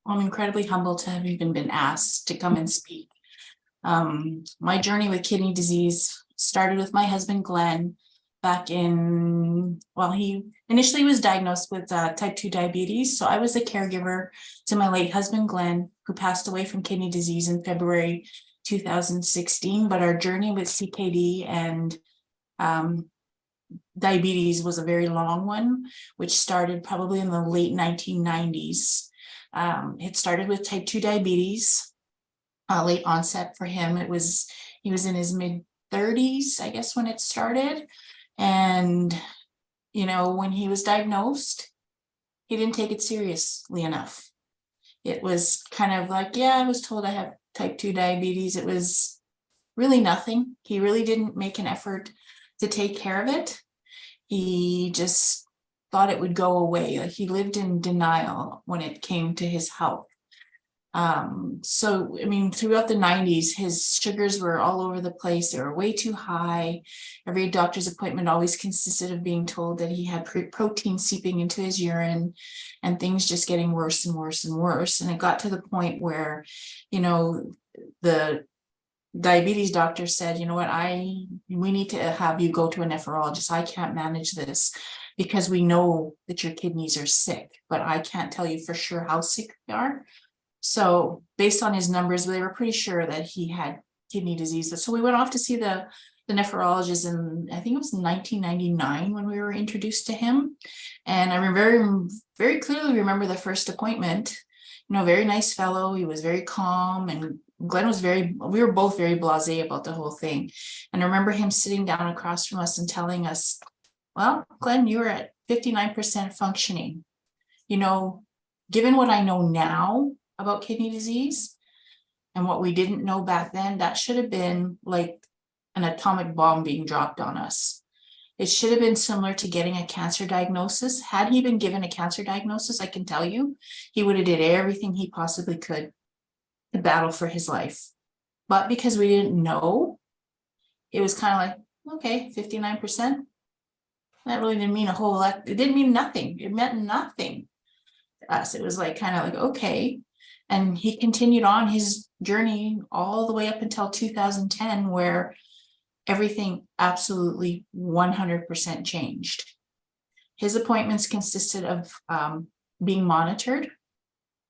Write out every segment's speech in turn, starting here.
I'm incredibly humbled to have even been asked to come and speak. My journey with kidney disease started with my husband, Glen, back in, well, he initially was diagnosed with type 2 diabetes. So I was a caregiver to my late husband, Glen, who passed away from kidney disease in February 2016. But our journey with CKD and diabetes was a very long one, which started probably in the late 1990s. It started with type 2 diabetes, late onset for him. He was in his mid 30s, I guess, when it started. And, when he was diagnosed, he didn't take it seriously enough. It was kind of like, yeah, I was told I have type 2 diabetes. It was really nothing. He really didn't make an effort to take care of it. He just thought it would go away. Like, he lived in denial when it came to his health. So, throughout the 90s, his sugars were all over the place. They were way too high. Every doctor's appointment always consisted of being told that he had protein seeping into his urine, and things just getting worse and worse and worse. And it got to the point where, the diabetes doctor said, you know what, we need to have you go to a nephrologist. I can't manage this, because we know that your kidneys are sick, but I can't tell you for sure how sick they are. So based on his numbers, they were pretty sure that he had kidney disease. So we went off to see the nephrologist in, I think it was 1999 when we were introduced to him. And I remember very clearly remember the first appointment. Very nice fellow. He was very calm, and Glenn was we were both very blasé about the whole thing. And I remember him sitting down across from us and telling us, well, Glenn, you were at 59% functioning. Given what I know now about kidney disease and what we didn't know back then, that should have been like an atomic bomb being dropped on us. It should have been similar to getting a cancer diagnosis. Had he been given a cancer diagnosis, I can tell you, he would have did everything he possibly could to battle for his life. But because we didn't know, it was kind of like, okay, 59%. That really didn't mean a whole lot. It didn't mean nothing. It meant nothing to us. It was like kind of like, okay. And he continued on his journey all the way up until 2010, where everything absolutely 100% changed. His appointments consisted of being monitored.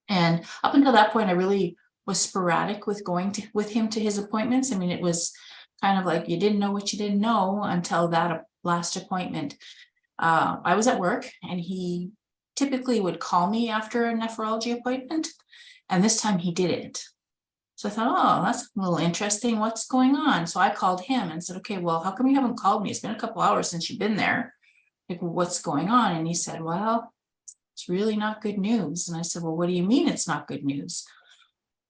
And up until that point, I really was sporadic with going with him to his appointments. It was kind of like you didn't know what you didn't know until that last appointment. I was at work, and he typically would call me after a nephrology appointment. And this time he didn't. So I thought, oh, that's a little interesting. What's going on? So I called him and said, okay, well, how come you haven't called me? It's been a couple hours since you've been there. Like, what's going on? And he said, well, it's really not good news. And I said, well, what do you mean it's not good news?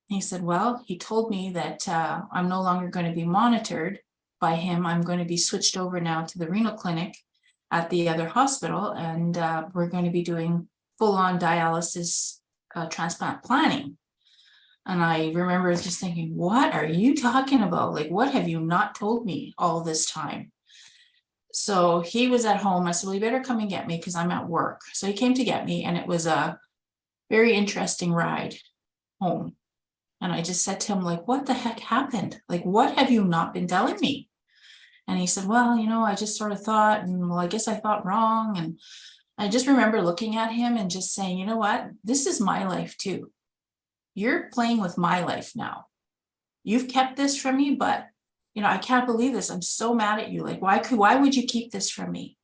And he said, well, he told me that I'm no longer going to be monitored by him. I'm going to be switched over now to the renal clinic at the other hospital. And we're going to be doing full-on dialysis transplant planning. And I remember just thinking, what are you talking about? Like, what have you not told me all this time? So he was at home. I said, well, you better come and get me because I'm at work. So he came to get me, and it was a very interesting ride home. And I just said to him, like, what the heck happened? Like, what have you not been telling me? And he said, well, I just sort of thought, and well, I guess I thought wrong. And I just remember looking at him and just saying, you know what? This is my life too. You're playing with my life now. You've kept this from me, but I can't believe this. I'm so mad at you. Like, why would you keep this from me?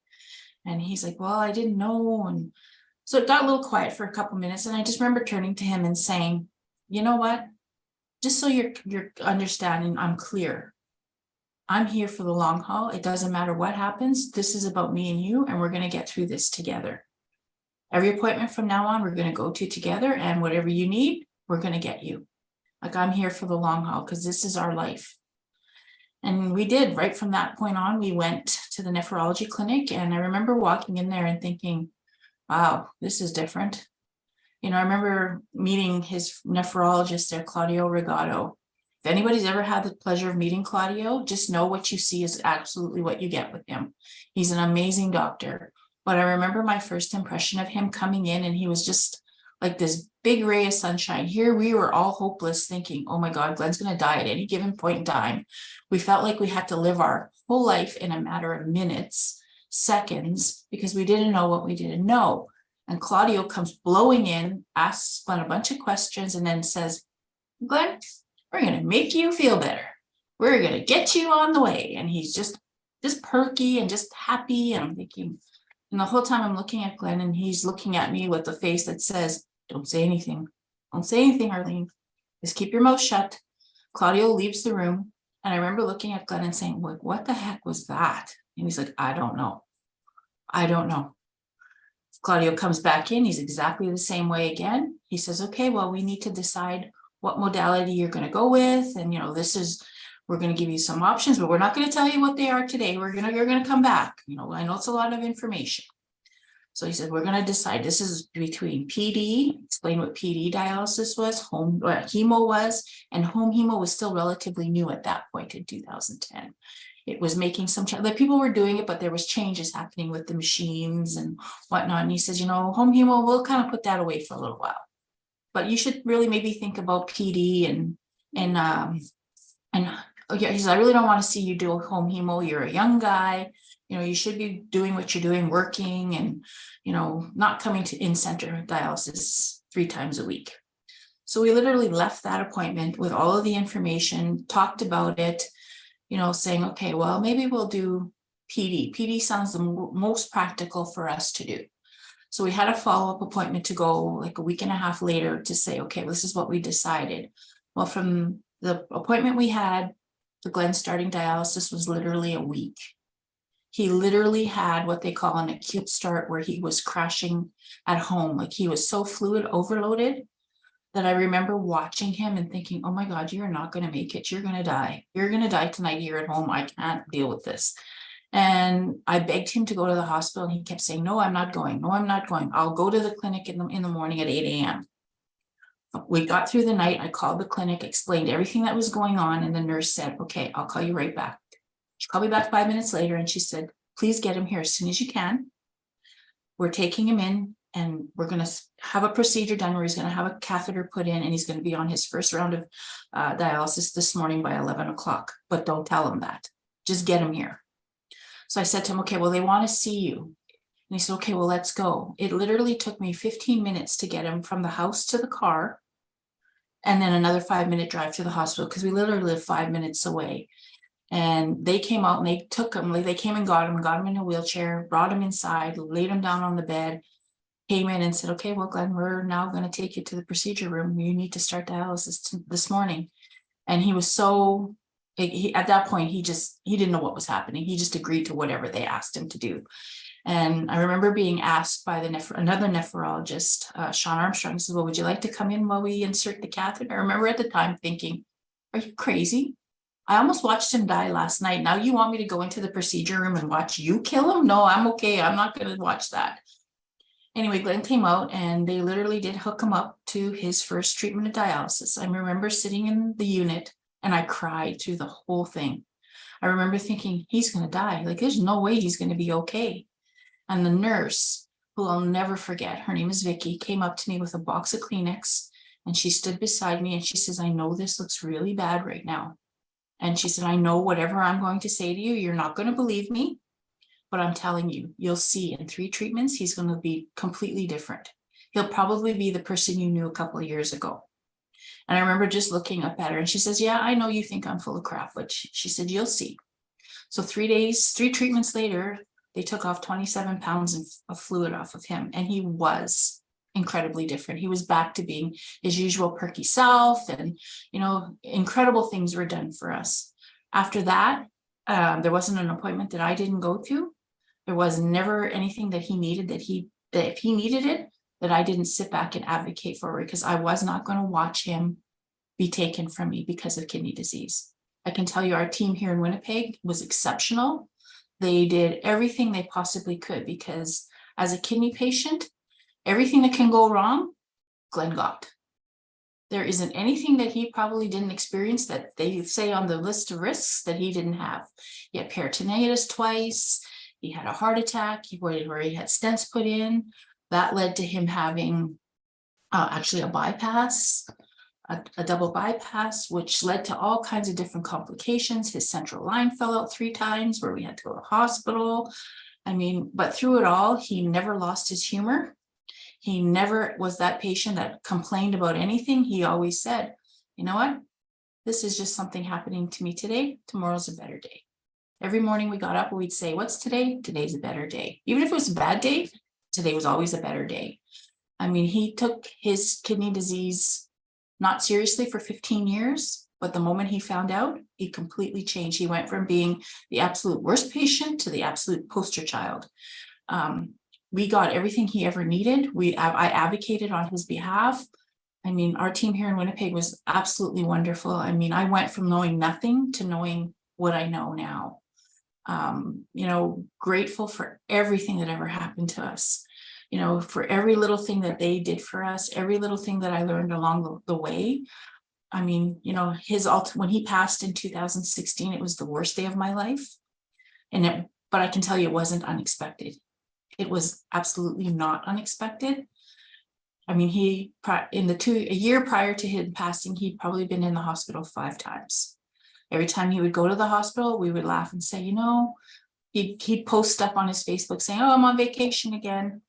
And he's like, well, I didn't know. And so it got a little quiet for a couple minutes. And I just remember turning to him and saying, you know what? Just so you're understanding, I'm clear. I'm here for the long haul. It doesn't matter what happens. This is about me and you, and we're going to get through this together. Every appointment from now on, we're going to go to together, and whatever you need, we're going to get you. Like, I'm here for the long haul because this is our life. And we did. Right from that point on, we went to the nephrology clinic, and I remember walking in there and thinking, wow, this is different. I remember meeting his nephrologist there, Claudio Rigato. If anybody's ever had the pleasure of meeting Claudio, just know what you see is absolutely what you get with him. He's an amazing doctor. But I remember my first impression of him coming in, and he was just like this big ray of sunshine. Here we were all hopeless, thinking, oh my God, Glen's going to die at any given point in time. We felt like we had to live our whole life in a matter of minutes, seconds, because we didn't know what we didn't know. And Claudio comes blowing in, asks Glen a bunch of questions, and then says, Glen, we're going to make you feel better. We're going to get you on the way. And he's just perky and just happy. And I'm thinking, and the whole time I'm looking at Glen, and he's looking at me with a face that says, don't say anything. Don't say anything, Arlene. Just keep your mouth shut. Claudio leaves the room. And I remember looking at Glen and saying, like, what the heck was that? And he's like, I don't know. I don't know. Claudio comes back in. He's exactly the same way again. He says, okay, well, we need to decide what modality you're going to go with. And, you know, we're going to give you some options, but we're not going to tell you what they are today. You're going to come back. You know, I know it's a lot of information. So he said, we're going to decide. This is between PD, explain what PD dialysis was, home hemo was, and home hemo was still relatively new at that point in 2010. It was making some change. Like, people were doing it, but there was changes happening with the machines and whatnot. And he says, you know, home hemo, we'll kind of put that away for a little while, but you should really maybe think about PD and oh yeah, he says, I really don't want to see you do home hemo. You're a young guy. You know, you should be doing what you're doing, working, and, you know, not coming to in-center dialysis 3 times a week. So we literally left that appointment with all of the information, talked about it, you know, saying, okay, well, maybe we'll do PD. PD sounds the most practical for us to do. So we had a follow-up appointment to go like a week and a half later to say, okay, this is what we decided. Well, from the appointment we had, the Glen starting dialysis was literally a week. He literally had what they call an acute start, where he was crashing at home. Like, he was so fluid overloaded that I remember watching him and thinking, oh my God, you're not going to make it. You're going to die. You're going to die tonight here at home. I can't deal with this. And I begged him to go to the hospital, and he kept saying, no, I'm not going. No, I'm not going. I'll go to the clinic in the morning at 8 a.m. We got through the night. I called the clinic, explained everything that was going on. And the nurse said, okay, I'll call you right back. She called me back 5 minutes later, and she said, please get him here as soon as you can. We're taking him in, and we're going to have a procedure done where he's going to have a catheter put in, and he's going to be on his first round of dialysis this morning by 11 o'clock. But don't tell him that. Just get him here. So I said to him, okay, well, they want to see you. And he said, okay, well, let's go. It literally took me 15 minutes to get him from the house to the car, and then another 5-minute drive to the hospital, because we literally live 5 minutes away. And they came out and they took him, they came and got him in a wheelchair, brought him inside, laid him down on the bed, came in and said, okay, well, Glen, we're now going to take you to the procedure room. You need to start dialysis this morning. And he was so, at that point, he didn't know what was happening. He just agreed to whatever they asked him to do. And I remember being asked by another nephrologist, Sean Armstrong, he said, well, would you like to come in while we insert the catheter? I remember at the time thinking, are you crazy? I almost watched him die last night. Now you want me to go into the procedure room and watch you kill him? No, I'm okay. I'm not going to watch that. Anyway, Glen came out, and they literally did hook him up to his first treatment of dialysis. I remember sitting in the unit, and I cried through the whole thing. I remember thinking, he's going to die. Like, there's no way he's going to be okay. And the nurse, who I'll never forget, her name is Vicky, came up to me with a box of Kleenex, and she stood beside me, and she says, I know this looks really bad right now. And she said, I know whatever I'm going to say to you, you're not going to believe me, but I'm telling you, you'll see in 3 treatments, he's going to be completely different. He'll probably be the person you knew a couple of years ago. And I remember just looking up at her, and she says, yeah, I know you think I'm full of crap, but she said, you'll see. So 3 treatments later, they took off 27 pounds of fluid off of him. And he was incredibly different. He was back to being his usual perky self, and, you know, incredible things were done for us. After that, there wasn't an appointment that I didn't go to. There was never anything that he needed that if he needed it, that I didn't sit back and advocate for, because I was not going to watch him be taken from me because of kidney disease. I can tell you our team here in Winnipeg was exceptional. They did everything they possibly could, because as a kidney patient, everything that can go wrong, Glen got. There isn't anything that he probably didn't experience that they say on the list of risks that he didn't have. He had peritonitis twice. He had a heart attack where he had stents put in. That led to him having actually a bypass, a double bypass, which led to all kinds of different complications. His central line fell out 3 times where we had to go to the hospital. I mean, but through it all, he never lost his humor. He never was that patient that complained about anything. He always said, you know what? This is just something happening to me today. Tomorrow's a better day. Every morning we got up and we'd say, what's today? Today's a better day. Even if it was a bad day, today was always a better day. I mean, he took his kidney disease not seriously for 15 years, but the moment he found out, he completely changed. He went from being the absolute worst patient to the absolute poster child. We got everything he ever needed. I advocated on his behalf. I mean, our team here in Winnipeg was absolutely wonderful. I mean, I went from knowing nothing to knowing what I know now. You know, grateful for everything that ever happened to us. You know, for every little thing that they did for us, every little thing that I learned along the way. I mean, you know, when he passed in 2016, it was the worst day of my life. But I can tell you it wasn't unexpected. It was absolutely not unexpected. I mean, a year prior to him passing, he'd probably been in the hospital 5 times. Every time he would go to the hospital, we would laugh and say, you know, he'd post stuff on his Facebook saying, oh, I'm on vacation again.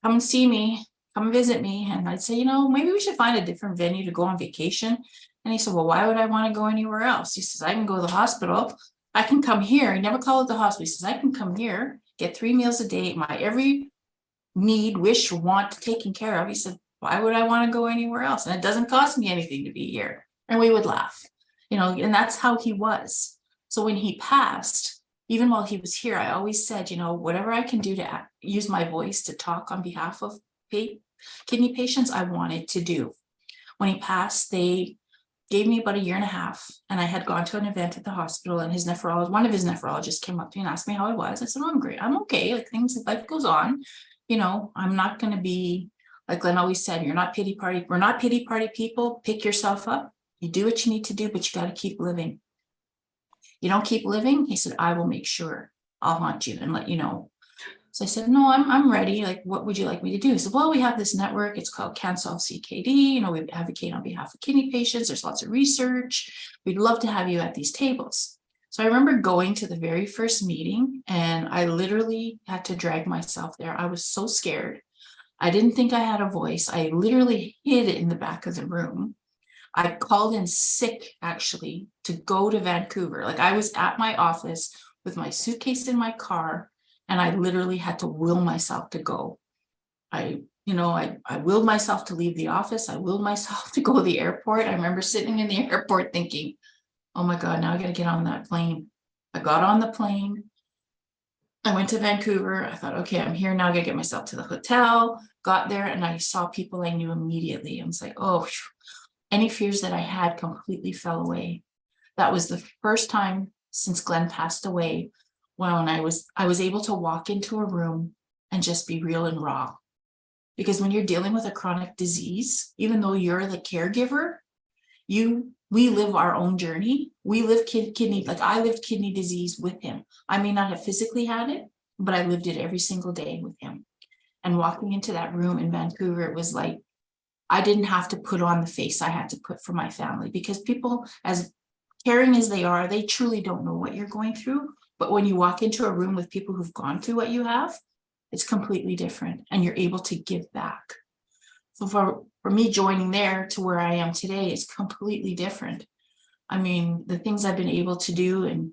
Come and see me, come visit me. And I'd say, you know, maybe we should find a different venue to go on vacation. And he said, well, why would I want to go anywhere else? He says, I can go to the hospital. I can come here. He never called it the hospital. He says, I can come here, get 3 meals a day, my every need, wish, want taken care of. He said, why would I want to go anywhere else? And it doesn't cost me anything to be here. And we would laugh, you know, and that's how he was. So when he passed, even while he was here, I always said, you know, whatever I can do to use my voice to talk on behalf of kidney patients, I wanted to do. When he passed, they gave me about 1.5 years, and I had gone to an event at the hospital, and one of his nephrologists came up to me and asked me how I was. I said, oh, I'm great. I'm okay. Like life goes on. You know, I'm not going to be, like Glen always said, you're not pity party. We're not pity party people. Pick yourself up. You do what you need to do, but you got to keep living. You don't keep living. He said, I will make sure I'll haunt you and let you know. So I said, no, I'm ready. Like, what would you like me to do? He said, well, we have this network. It's called Can-SOLVE CKD. You know, we advocate on behalf of kidney patients. There's lots of research. We'd love to have you at these tables. So I remember going to the very first meeting, and I literally had to drag myself there. I was so scared. I didn't think I had a voice. I literally hid in the back of the room. I called in sick, actually, to go to Vancouver. Like, I was at my office with my suitcase in my car, and I literally had to will myself to go. I willed myself to leave the office. I willed myself to go to the airport. I remember sitting in the airport thinking, oh my God, now I got to get on that plane. I got on the plane. I went to Vancouver. I thought, okay, I'm here now. I got to get myself to the hotel. Got there, and I saw people I knew immediately. I was like, oh, any fears that I had completely fell away. That was the first time since Glen passed away when I was able to walk into a room and just be real and raw. Because when you're dealing with a chronic disease, even though you're the caregiver, we live our own journey. We live kidney, like I lived kidney disease with him. I may not have physically had it, but I lived it every single day with him. And walking into that room in Vancouver, it was like, I didn't have to put on the face I had to put for my family, because people, as caring as they are, they truly don't know what you're going through. But when you walk into a room with people who've gone through what you have, it's completely different, and you're able to give back. So for me joining there to where I am today is completely different. I mean, the things I've been able to do, and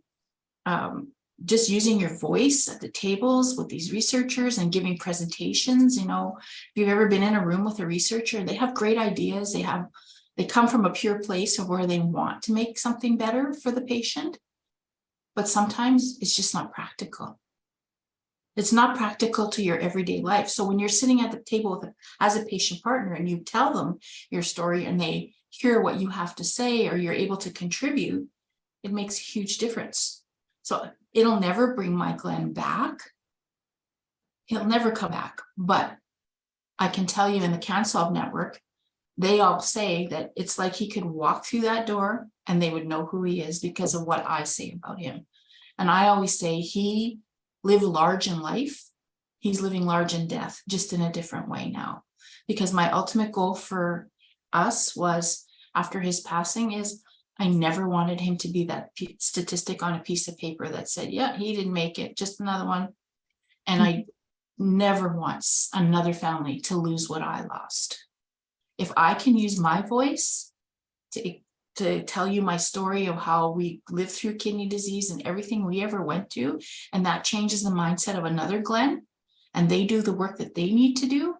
just using your voice at the tables with these researchers and giving presentations. You know, if you've ever been in a room with a researcher, they have great ideas. They come from a pure place of where they want to make something better for the patient, but sometimes it's just not practical. It's not practical to your everyday life. So when you're sitting at the table as a patient partner and you tell them your story and they hear what you have to say, or you're able to contribute, it makes a huge difference. So it'll never bring my Glen back. He'll never come back. But I can tell you, in the Can-SOLVE network, they all say that it's like he could walk through that door and they would know who he is because of what I say about him. And I always say he lived large in life. He's living large in death, just in a different way now. because my ultimate goal for us was, after his passing, is I never wanted him to be that statistic on a piece of paper that said, yeah, he didn't make it, just another one. And I never want another family to lose what I lost. If I can use my voice to tell you my story of how we lived through kidney disease and everything we ever went through, and that changes the mindset of another Glen, and they do the work that they need to do,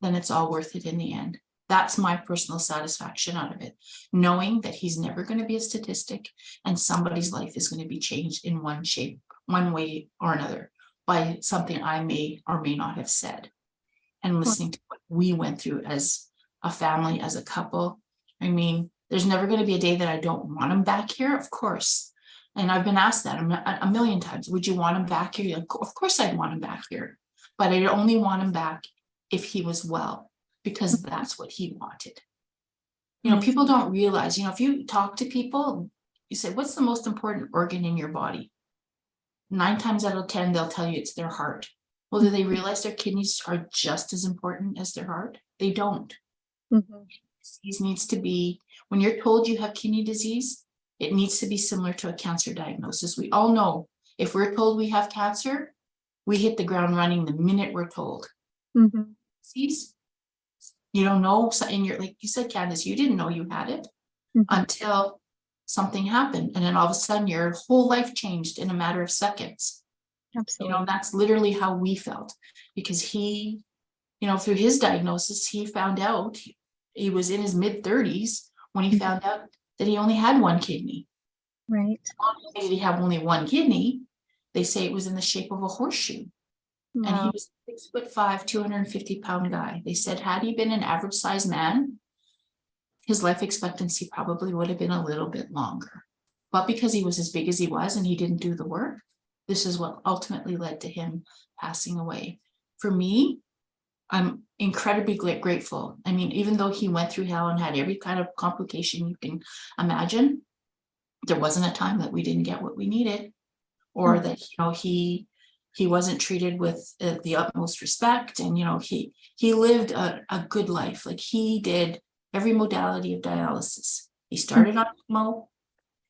then it's all worth it in the end. That's my personal satisfaction out of it, knowing that he's never going to be a statistic and somebody's life is going to be changed in one shape, one way or another, by something I may or may not have said. And listening to what we went through as a family, as a couple. I mean, there's never going to be a day that I don't want him back here, of course. And I've been asked that a million times. Would you want him back here? Of course I'd want him back here. But I'd only want him back if he was well, because that's what he wanted. You know, people don't realize, you know, if you talk to people, you say, what's the most important organ in your body? 9 times out of 10, they'll tell you it's their heart. Well, do they realize their kidneys are just as important as their heart? They don't. Disease needs to be, when you're told you have kidney disease, it needs to be similar to a cancer diagnosis. We all know if we're told we have cancer, we hit the ground running the minute we're told. Disease, you don't know, and you're, like you said, Candace, you didn't know you had it until something happened, and then all of a sudden your whole life changed in a matter of seconds. Absolutely. You know, that's literally how we felt, because he, you know, through his diagnosis, he found out, he was in his mid-30s when he found out that he only had one kidney. Right. Not only did he have only one kidney, they say it was in the shape of a horseshoe. Wow. And he was 6'5", 250-pound guy. They said, had he been an average sized man, his life expectancy probably would have been a little bit longer. But because he was as big as he was and he didn't do the work, this is what ultimately led to him passing away. For me, I'm incredibly grateful. I mean, even though he went through hell and had every kind of complication you can imagine, there wasn't a time that we didn't get what we needed, or that, you know, he wasn't treated with the utmost respect. And, you know, he lived a good life. Like, he did every modality of dialysis. He started on chemo,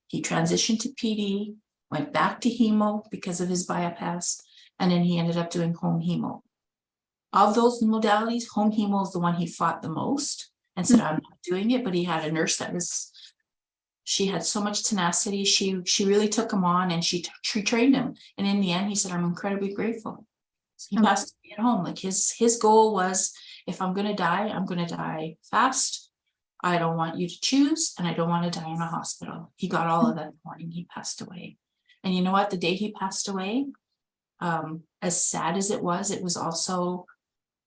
he transitioned to PD, went back to hemo because of his bypass, and then he ended up doing home hemo. Of those modalities, home hemo is the one he fought the most and said, I'm not doing it. But he had a nurse that was, she had so much tenacity. She really took him on, and she trained him. And in the end, he said, I'm incredibly grateful. So he passed away at home. Like, his goal was, if I'm going to die, I'm going to die fast. I don't want you to choose, and I don't want to die in a hospital. He got all of that morning. He passed away. And you know what? The day he passed away, as sad as it was also,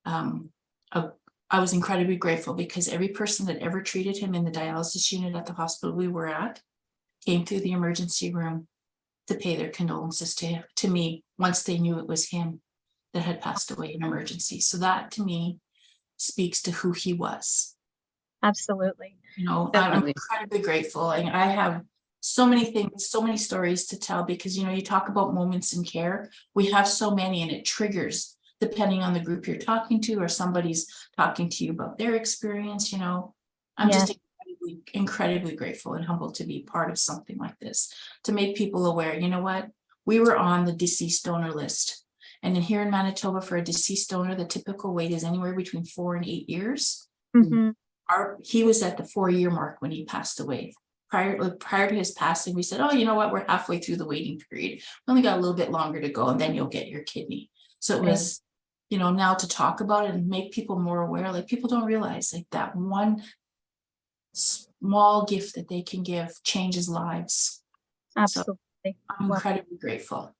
I was incredibly grateful, because every person that ever treated him in the dialysis unit at the hospital we were at came through the emergency room to pay their condolences to me once they knew it was him that had passed away in emergency. So that, to me, speaks to who he was. Absolutely. You know, Definitely. I'm incredibly grateful. And I have so many things, so many stories to tell, because, you know, you talk about moments in care. We have so many, and it triggers depending on the group you're talking to, or somebody's talking to you about their experience. You know, I'm just incredibly grateful and humbled to be part of something like this, to make people aware. You know what? We were on the deceased donor list. And then here in Manitoba, for a deceased donor, the typical wait is anywhere between 4 and 8 years. He was at the 4-year mark when he passed away. Prior to his passing, we said, oh, you know what? We're halfway through the waiting period. We only got a little bit longer to go, and then you'll get your kidney. So it was, you know, now to talk about it and make people more aware. Like, people don't realize, like, that one small gift that they can give changes lives. Absolutely. So I'm incredibly grateful.